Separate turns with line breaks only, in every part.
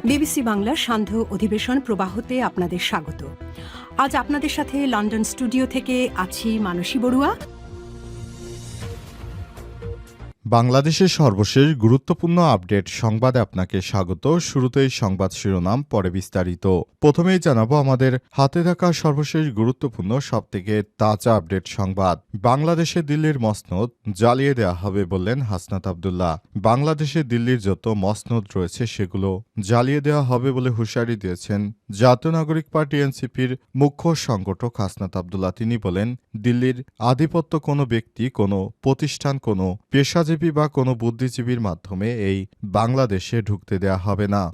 BBC বাংলার সান্ধ্য অধিবেশন প্রবাহতে আপনাদের স্বাগত। আজ আপনাদের সাথে লন্ডন স্টুডিও থেকে আছি মানসী বড়ুয়া।
বাংলাদেশের সর্বশেষ গুরুত্বপূর্ণ আপডেট সংবাদে আপনাকে স্বাগত। শুরুতেই সংবাদ শিরোনাম, পরে বিস্তারিত। প্রথমেই জানাবো আমাদের হাতে থাকা সর্বশেষ গুরুত্বপূর্ণ সবথেকে তাজা আপডেট সংবাদ। বাংলাদেশে দিল্লির মসনদ জ্বালিয়ে দেওয়া হবে বললেন হাসনাত আব্দুল্লাহ। বাংলাদেশে দিল্লির যত মসনদ রয়েছে সেগুলো জ্বালিয়ে দেওয়া হবে বলে হুঁশিয়ারি দিয়েছেন জাতীয় নাগরিক পার্টি এনসিপির মুখ্য সংগঠক হাসনাত আব্দুল্লাহ। তিনি বলেন, দিল্লির আধিপত্য কোনো ব্যক্তি, কোনো প্রতিষ্ঠান, কোনো পেশাজীবী বা কোনো বুদ্ধিজীবীর মাধ্যমে এই বাংলাদেশে ঢুকতে দেয়া হবে না।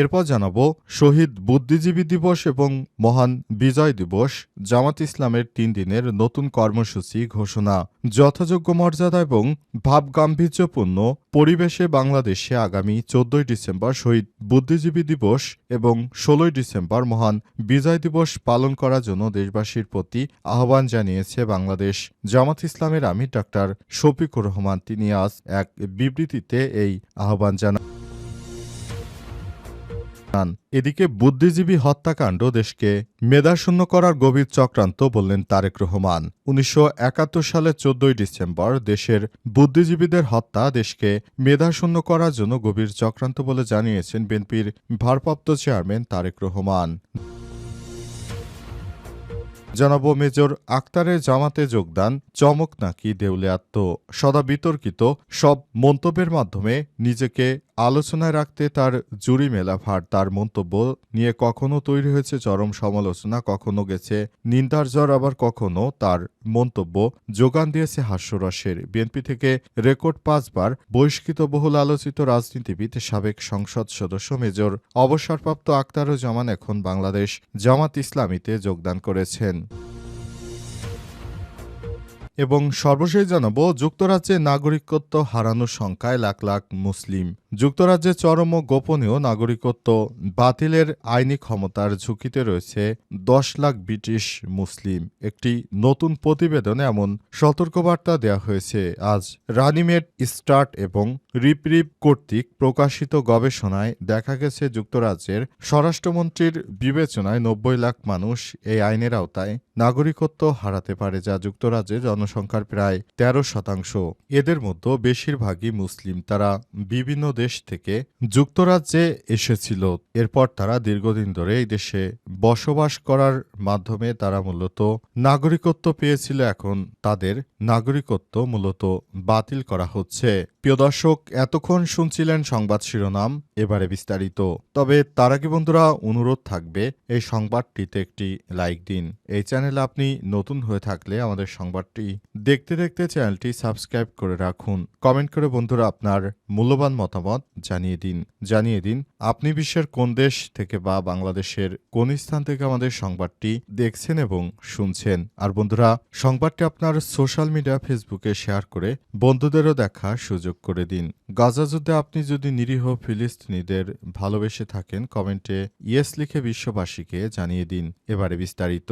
এরপর জানাবো শহীদ বুদ্ধিজীবী দিবস এবং মহান বিজয় দিবস। জামাত ইসলামের 3 দিনের নতুন কর্মসূচি ঘোষণা। যথাযোগ্য মর্যাদা এবং ভাবগাম্ভীর্যপূর্ণ পরিবেশে বাংলাদেশে আগামী 14 ডিসেম্বর শহীদ বুদ্ধিজীবী দিবস এবং 16 ডিসেম্বর মহান বিজয় দিবস পালন করার জন্য দেশবাসীর প্রতি আহ্বান জানিয়েছে বাংলাদেশ জামাত ইসলামের আমির ডাক্তার শফিকুর রহমান। তিনি আজ এক বিবৃতিতে এই আহ্বান জানান। এদিকে বুদ্ধিজীবী হত্যাকাণ্ড দেশকে মেধাশূন্য করার গভীর চক্রান্ত বললেন তারেক রহমান। 1971 সালে 14 ডিসেম্বর দেশের বুদ্ধিজীবীদের হত্যা দেশকে মেধাশূন্য করার জন্য গভীর চক্রান্ত বলে জানিয়েছেন বিএনপির ভারপ্রাপ্ত চেয়ারম্যান তারেক রহমান। জানাবো মেজর আক্তারের জামাতে যোগদান চমক নাকি দেউলিয়াত্ম। সদা বিতর্কিত সব মন্তব্যের মাধ্যমে নিজেকে আলোচনায় রাখতে তার জুড়ি মেলা ভার। তার মন্তব্য নিয়ে কখনো তৈরি হয়েছে চরম সমালোচনা, কখনো গেছে নিন্দার জ্বর, আবার কখনো তার মন্তব্য যোগান দিয়েছে হাস্যরসের। বিএনপি থেকে রেকর্ড 5 বার বহিষ্কৃত বহুল আলোচিত রাজনীতিবিদ সাবেক সংসদ সদস্য মেজর অবসরপ্রাপ্ত আক্তারুজ্জামান এখন বাংলাদেশ জামাত ইসলামীতে যোগদান করেছেন। এবং সর্বশেষ জানাবো যুক্তরাজ্যে নাগরিকত্ব হারানোর সংখ্যায় লাখ লাখ মুসলিম। যুক্তরাজ্যে চরম ও গোপনীয় নাগরিকত্ব বাতিলের আইনি ক্ষমতার ঝুঁকিতে রয়েছে 10 লাখ ব্রিটিশ মুসলিম। একটি নতুন প্রতিবেদনে এমন সতর্কবার্তা দেওয়া হয়েছে আজ। রানিমেড স্টার্ট এবং রিপ্রিভ কর্তৃক প্রকাশিত গবেষণায় দেখা গেছে যুক্তরাজ্যের স্বরাষ্ট্রমন্ত্রীর বিবেচনায় 90 লাখ মানুষ এই আইনের আওতায় নাগরিকত্ব হারাতে পারে, যা যুক্তরাজ্যের জনসংখ্যার প্রায় 13%। এদের মধ্যে বেশিরভাগই মুসলিম। তারা বিভিন্ন দেশ থেকে যুক্তরাজ্যে এসেছিল। এরপর তারা দীর্ঘদিন ধরে এই দেশে বসবাস করার মাধ্যমে তারা মূলত নাগরিকত্ব পেয়েছিল। এখন তাদের নাগরিকত্ব মূলত বাতিল করা হচ্ছে। প্রিয় দর্শক, এতক্ষণ শুনছিলেন সংবাদ শিরোনাম, এবারে বিস্তারিত। তবে তার আগে বন্ধুরা অনুরোধ থাকবে এই সংবাদটিতে একটি লাইক দিন। এই চ্যানেলে আপনি নতুন হয়ে থাকলে আমাদের সংবাদটি দেখতে দেখতে চ্যানেলটি সাবস্ক্রাইব করে রাখুন। কমেন্ট করে বন্ধুরা আপনার মূল্যবান মতামত জানিয়ে দিন আপনি বিশ্বের কোন দেশ থেকে বা বাংলাদেশের কোন স্থান থেকে আমাদের সংবাদটি দেখছেন এবং শুনছেন। আর বন্ধুরা সংবাদটি আপনার সোশ্যাল মিডিয়া ফেসবুকে শেয়ার করে বন্ধুদেরও দেখার সুযোগ করে দিন। গাজা যুদ্ধে আপনি যদি নিরীহ ফিলিস্তিনিদের ভালোবেসে থাকেন কমেন্টে ইয়েস লিখে বিশ্ববাসীকে জানিয়ে দিন। এবারে বিস্তারিত।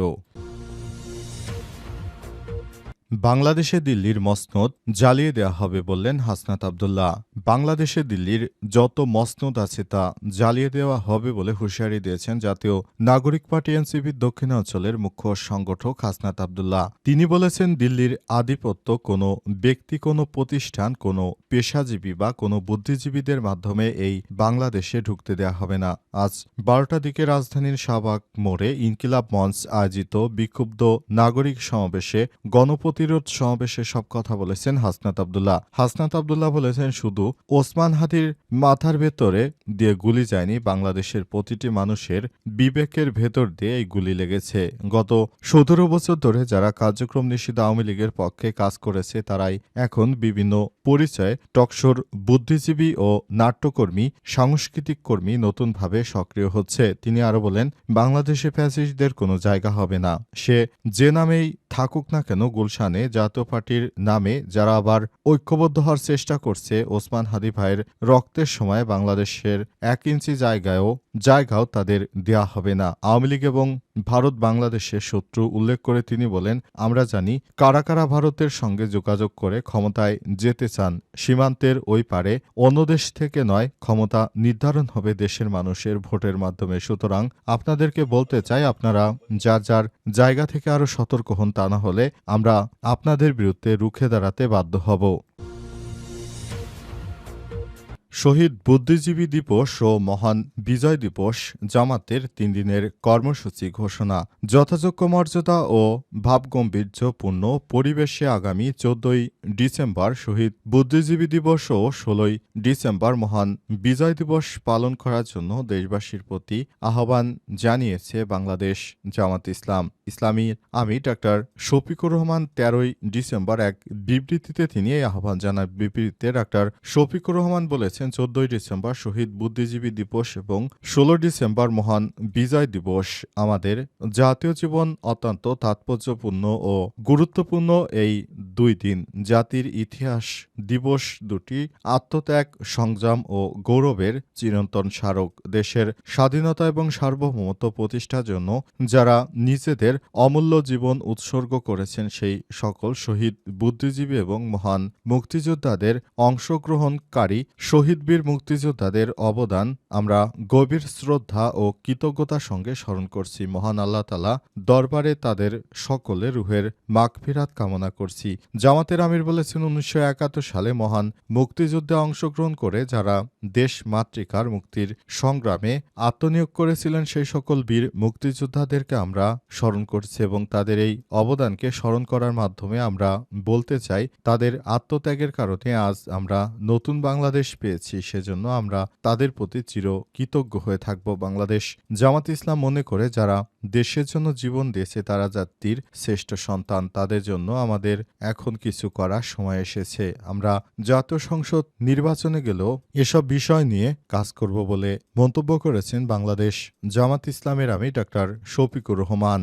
বাংলাদেশে দিল্লির মসনদ জ্বালিয়ে দেওয়া হবে বললেন হাসনাত আব্দুল্লাহ। বাংলাদেশে দিল্লির যত মসনদ আছে তা জ্বালিয়ে দেওয়া হবে বলে হুঁশিয়ারি দিয়েছেন জাতীয় নাগরিক পার্টি এনসিপির দক্ষিণাঞ্চলের মুখ্য সংগঠক হাসনাত আব্দুল্লাহ। তিনি বলেছেন, দিল্লির আধিপত্য কোনো ব্যক্তি, কোনো প্রতিষ্ঠান, কোনো পেশাজীবী বা কোনো বুদ্ধিজীবীদের মাধ্যমে এই বাংলাদেশে ঢুকতে দেওয়া হবে না। আজ 12টার দিকে রাজধানীর শাহবাগ মোড়ে ইনকিলাব মঞ্চ আয়োজিত বিক্ষুব্ধ নাগরিক সমাবেশে গণপ্রতিরোধ সমাবেশে সব কথা বলেছেন হাসনাত আব্দুল্লাহ। হাসনাত আব্দুল্লাহ বলেছেন, শুধু ওসমান হাদির মাথার ভেতরে দিয়ে গুলি যায়নি, বাংলাদেশের প্রতিটি মানুষের বিবেকের ভেতর দিয়ে এই গুলি লেগেছে। গত 17 বছর ধরে যারা কার্যক্রম নিষিদ্ধ আওয়ামী লীগের পক্ষে কাজ করেছে তারাই এখন বিভিন্ন পরিচয়ে টকশোর বুদ্ধিজীবী ও নাট্যকর্মী, সাংস্কৃতিক কর্মী নতুনভাবে সক্রিয় হচ্ছে। তিনি আরো বলেন, বাংলাদেশে ফ্যাসিস্টদের কোনো জায়গা হবে না। সে যে নামেই থাকুক না কেন গুলশানে জাতীয় পার্টির নামে যারা আবার ঐক্যবদ্ধ হওয়ার চেষ্টা করছে, ওসমান হাদি ভাইয়ের রক্তের সময় বাংলাদেশের 1 ইঞ্চি জায়গাও তাদের দেয়া হবে না। আওয়ামী লীগ এবং ভারত বাংলাদেশের শত্রু উল্লেখ করে তিনি বলেন, আমরা জানি কারা কারা ভারতের সঙ্গে যোগাযোগ করে ক্ষমতায় যেতে চান। সীমান্তের ওই পারে অন্য দেশ থেকে নয়, ক্ষমতা নির্ধারণ হবে দেশের মানুষের ভোটের মাধ্যমে। সুতরাং আপনাদেরকে বলতে চাই, আপনারা যার যার জায়গা থেকে আরও সতর্ক হন, তা না হলে আমরা আপনাদের বিরুদ্ধে রুখে দাঁড়াতে বাধ্য হব। শহীদ বুদ্ধিজীবী দিবস ও মহান বিজয় দিবস জামাতের 3 দিনের কর্মসূচি ঘোষণা। যথাযোগ্য মর্যাদা ও ভাবগম্ভীর্যপূর্ণ পরিবেশে আগামী 14ই ডিসেম্বর শহীদ বুদ্ধিজীবী দিবস ও 16ই ডিসেম্বর মহান বিজয় দিবস পালন করার জন্য দেশবাসীর প্রতি আহ্বান জানিয়েছে বাংলাদেশ জামাত ইসলামী আমির ডাক্তার শফিকুর রহমান। 13ই ডিসেম্বর এক বিবৃতিতে তিনি এই আহ্বান জানান। বিবৃতিতে ডাক্তার শফিকুর রহমান বলেছেন, 14ই ডিসেম্বর শহীদ বুদ্ধিজীবী দিবস এবং 16 ডিসেম্বর মহান বিজয় দিবস আমাদের জাতীয় জীবন অত্যন্ত তাৎপর্যপূর্ণ ও গুরুত্বপূর্ণ। এই 2 দিন জাতির ইতিহাস দিবস দুটি আত্মত্যাগ, সংযম ও গৌরবের চিরন্তন স্মারক। দেশের স্বাধীনতা এবং সার্বভৌমত্ব প্রতিষ্ঠার জন্য যারা নিজেদের অমূল্য জীবন উৎসর্গ করেছেন, সেই সকল শহীদ বুদ্ধিজীবী এবং মহান মুক্তিযোদ্ধাদের অংশগ্রহণকারী শহীদবীর মুক্তিযোদ্ধাদের অবদান আমরা গভীর শ্রদ্ধা ও কৃতজ্ঞতার সঙ্গে স্মরণ করছি। মহান আল্লাহ তাআলা দরবারে তাদের সকলের রুহের মাগফিরাত কামনা করছি। জামাতের আমির বলেছেন, 1971 সালে মহান মুক্তিযুদ্ধে অংশগ্রহণ করে যারা দেশ মাতৃকার মুক্তির সংগ্রামে আত্মনিয়োগ করেছিলেন, সেই সকল বীর মুক্তিযোদ্ধাদেরকে আমরা স্মরণ করছি এবং তাদের এই অবদানকে স্মরণ করার মাধ্যমে আমরা বলতে চাই, তাদের আত্মত্যাগের কারণে আজ আমরা নতুন বাংলাদেশ পেয়েছি। সেজন্য আমরা তাদের প্রতি চির কৃতজ্ঞ হয়ে থাকব। বাংলাদেশ জামাত ইসলাম মনে করে, যারা দেশের জন্য জীবন দিয়েছে তারা জাতির শ্রেষ্ঠ সন্তান। তাদের জন্য আমাদের এখন কিছু করার সময় এসেছে। আমরা জাতীয় সংসদ নির্বাচনে গেলেও এসব বিষয় নিয়ে কাজ করব বলে মন্তব্য করেছেন বাংলাদেশ জামাত ইসলামের আমির ডাক্তার শফিকুর রহমান।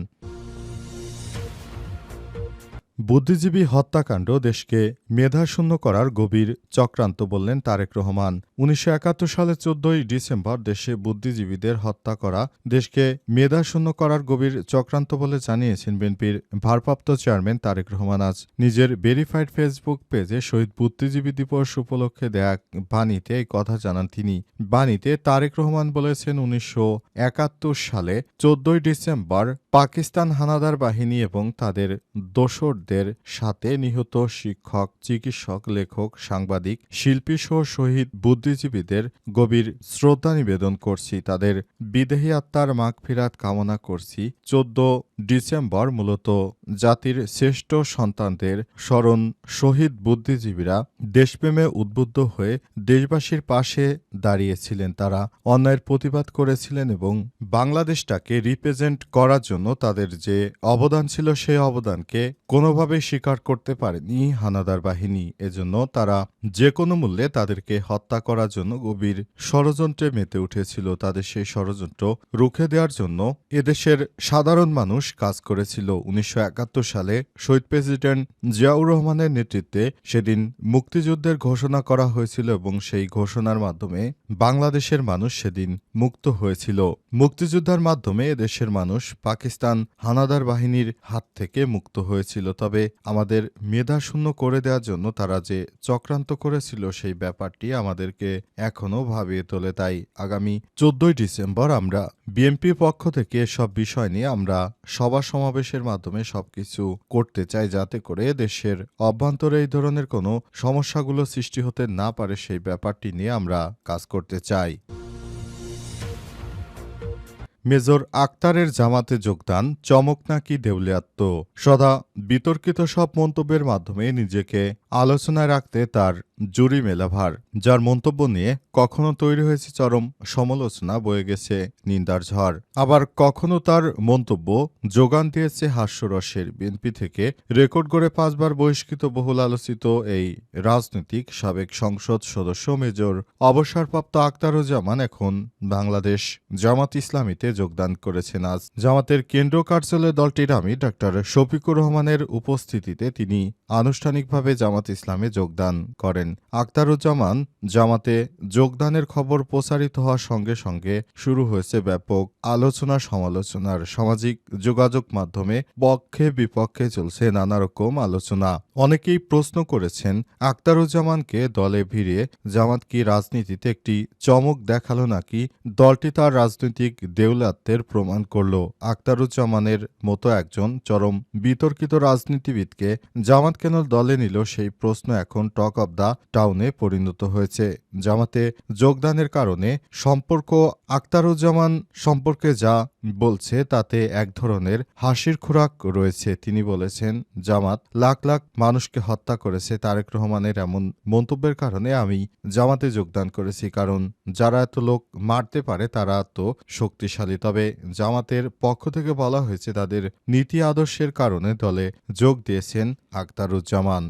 বুদ্ধিজীবী হত্যাকাণ্ড দেশকে মেধাশূন্য করার গভীর চক্রান্ত বললেন তারেক রহমান। 1971 সালের 14ই ডিসেম্বর দেশে বুদ্ধিজীবীদের হত্যা করা দেশকে মেধাশূন্য করার গভীর চক্রান্ত বলে জানিয়েছেন বিএনপির ভারপ্রাপ্ত চেয়ারম্যান তারেক রহমান। আজ নিজের ভেরিফাইড ফেসবুক পেজে শহীদ বুদ্ধিজীবী দিবস উপলক্ষে দেয়া বাণীতে এই কথা জানান তিনি। বাণীতে তারেক রহমান বলেছেন, 1971 সালে 14ই ডিসেম্বর পাকিস্তান হানাদার বাহিনী এবং তাদের দোসরদের সাথে নিহত শিক্ষক, চিকিৎসক, লেখক, সাংবাদিক, শিল্পীসহ শহীদ বুদ্ধিজীবীদের গভীর শ্রদ্ধা নিবেদন করছি। তাদের বিদেহী আত্মার মাগফিরাত কামনা করছি। 14 ডিসেম্বর মূলত জাতির শ্রেষ্ঠ সন্তানদের স্মরণ। শহীদ বুদ্ধিজীবীরা দেশপ্রেমে উদ্বুদ্ধ হয়ে দেশবাসীর পাশে দাঁড়িয়েছিলেন। তারা অন্যায়ের প্রতিবাদ করেছিলেন এবং বাংলাদেশটাকে রিপ্রেজেন্ট করার জন্য তাদের যে অবদান ছিল, সেই অবদানকে কোনোভাবেই স্বীকার করতে পারেনি হানাদার বাহিনী। এজন্য তারা যে কোনো মূল্যে তাদেরকে হত্যা করার জন্য গভীর ষড়যন্ত্রে মেতে উঠেছিল। তাদের সেই ষড়যন্ত্র রুখে দেওয়ার জন্য এদেশের সাধারণ মানুষ কাজ করেছিল। 1971 সালে শহীদ প্রেসিডেন্ট জিয়াউর রহমানের নেতৃত্বে সেদিন মুক্তিযুদ্ধের ঘোষণা করা হয়েছিল এবং সেই ঘোষণার মাধ্যমে বাংলাদেশের মানুষ সেদিন মুক্ত হয়েছিল। মুক্তিযুদ্ধের মাধ্যমে এদেশের মানুষ পাকিস্তান হানাদার বাহিনীর হাত থেকে মুক্ত হয়েছিল। তবে আমাদের মেধাশূন্য করে দেওয়ার জন্য তারা যে চক্রান্ত করেছিল, সেই ব্যাপারটি আমাদেরকে এখনো ভাবিয়ে তোলে। তাই আগামী 14ই ডিসেম্বর আমরা বিএনপির পক্ষ থেকে সব বিষয় নিয়ে আমরা সভা সমাবেশের মাধ্যমে সবকিছু করতে চাই, যাতে করে দেশের অভ্যন্তরে এই ধরনের কোনো সমস্যাগুলো সৃষ্টি হতে না পারে, সেই ব্যাপারটি নিয়ে আমরা কাজ করতে চাই। মেজর আক্তারের জামাতে যোগদান চমক নাকি দেউলিয়াত্ম? সদা বিতর্কিত সব মন্তব্যের মাধ্যমে নিজেকে আলোচনায় রাখতে তার জুরি মেলাভার, যার মন্তব্য নিয়ে কখনো তৈরি হয়েছে চরম সমালোচনা, বয়ে গেছে নিন্দার ঝড়। আবার কখনো তার মন্তব্য যোগান দিয়েছে হাস্যরসের। বিএনপি থেকে রেকর্ড করে 5 বার বহিষ্কৃত বহুল আলোচিত এই রাজনৈতিক সাবেক সংসদ সদস্য মেজর অবসরপ্রাপ্ত আখতারুজ্জামান এখন বাংলাদেশ জামাত ইসলামীতে যোগদান করেছেন। আজ জামাতের কেন্দ্রীয় কার্যালয়ে দলটির আমির ডাক্তার শফিকুর রহমানের উপস্থিতিতে তিনি আনুষ্ঠানিকভাবে জামাত ইসলামে যোগদান করেন। আখতারুজ্জামান জামাতে যোগদানের খবর প্রচারিত হওয়ার সঙ্গে সঙ্গে শুরু হয়েছে ব্যাপক আলোচনা সমালোচনার। সামাজিক যোগাযোগ মাধ্যমে পক্ষে বিপক্ষে চলছে নানা রকম আলোচনা। অনেকেই প্রশ্ন করেছেন, আখতারুজ্জামানকে দলে ভিড়িয়ে জামাত কি রাজনীতিতে একটি চমক দেখালো, নাকি দলটি তার রাজনৈতিক দেউলাত্বের প্রমাণ করল? আখতারুজ্জামানের মতো একজন চরম বিতর্কিত রাজনীতিবিদকে জামাত কেন দলে নিল, সেই প্রশ্ন এখন টক অব দ্য টাউনে পরিণত হয়েছে। জামাতে যোগদানের কারণে সম্পর্ক আখতারুজ্জামান সম্পর্কে যা বলছে তাতে এক ধরনের হাসির খোরাক রয়েছে। তিনি বলেছেন, জামাত লাখ লাখ মানুষকে হত্যা করেছে। তারেক রহমানের এমন মন্তব্যের কারণে আমি জামাতে যোগদান করেছি, কারণ যারা এত লোক মারতে পারে তারা তো শক্তিশালী। তবে জামাতের পক্ষ থেকে বলা হয়েছে তাদের নীতি আদর্শের কারণে দলে যোগ দিয়েছেন আখতারুজ্জামান।